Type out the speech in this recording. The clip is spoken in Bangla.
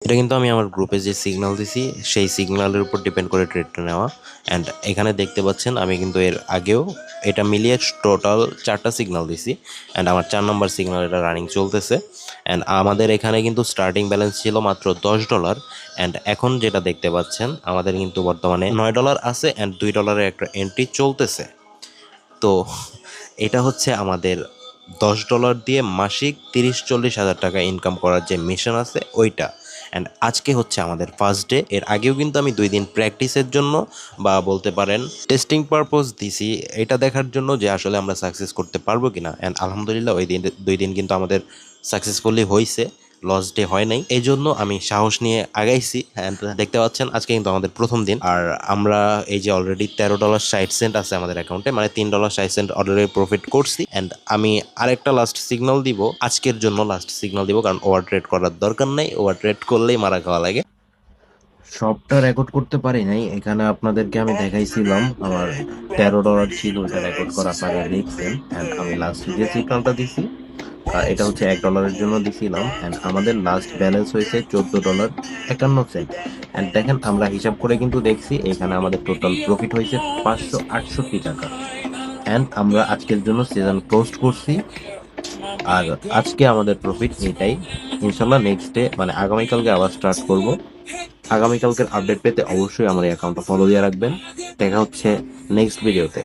এটা কিন্তু আমি আমার গ্রুপে যে সিগন্যাল দিছি সেই সিগন্যালের উপর ডিপেন্ড করে ট্রেডটা নেওয়া। অ্যান্ড এখানে দেখতে পাচ্ছেন আমি কিন্তু এর আগেও এটা মিলিয়ে টোটাল 4টা সিগন্যাল দিছি। অ্যান্ড আমার 4 নম্বর সিগন্যাল এটা রানিং চলতেছে। অ্যান্ড আমাদের এখানে কিন্তু স্টার্টিং ব্যালেন্স ছিল মাত্র $10। অ্যান্ড এখন যেটা দেখতে পাচ্ছেন আমাদের কিন্তু বর্তমানে $9 আছে অ্যান্ড $2 একটা এন্ট্রি চলতেছে। তো এটা হচ্ছে আমাদের $10 দিয়ে মাসিক 30-40 হাজার টাকা ইনকাম করার যে মিশন আছে ওইটা। অ্যান্ড আজকে হচ্ছে আমাদের ফার্স্ট ডে। এর আগেও কিন্তু আমি 2 দিন প্র্যাকটিসের জন্য বা বলতে পারেন টেস্টিং পারপোজ দিছি, এটা দেখার জন্য যে আসলে আমরা সাকসেস করতে পারবো কিনা। অ্যান্ড আলহামদুলিল্লাহ ওই দিন 2 দিন কিন্তু আমাদের সাকসেসফুলি হয়েছে, লস ডে হয় নাই। এই জন্য আমি সাহস নিয়ে আগাইছি। অ্যান্ড দেখতে পাচ্ছেন আজকে কিন্তু আমাদের প্রথম দিন। আর আমরা এই যে অলরেডি $13.60 আছে আমাদের অ্যাকাউন্টে, মানে $3.60 অলরেডি প্রফিট করছি। অ্যান্ড আমি আরেকটা লাস্ট সিগন্যাল দিব, আজকের জন্য লাস্ট সিগন্যাল দিব, কারণ ওভার ট্রেড করার দরকার নেই, ওভার ট্রেড করলেই মারা খাওয়া লাগে। সবটা রেকর্ড করতে পারি নাই, এখানে আপনাদেরকে আমি দেখাইছিলাম আমার $13 ছিল, ওটা রেকর্ড করা আপনারা দেখছেন। অ্যান্ড আমি লাস্ট যে সিগন্যালটা দিছি এটা হচ্ছে $1 জন্য দিছিলাম। অ্যান্ড আমাদের লাস্ট ব্যালেন্স হয়েছে $14.51। অ্যান্ড দেখেন আমরা হিসাব করে কিন্তু দেখছি এখানে আমাদের টোটাল প্রফিট হয়েছে $568। অ্যান্ড আমরা আজকের জন্য সিজন ক্লোজ করছি। আর আজকে আমাদের প্রফিট এটাই। ইনশাল্লাহ নেক্সট ডে মানে আগামীকালকে আবার স্টার্ট করব। আগামীকালকের আপডেট পেতে অবশ্যই আমার এই অ্যাকাউন্টটা ফলো দিয়ে রাখবেন। দেখা হচ্ছে নেক্সট ভিডিওতে।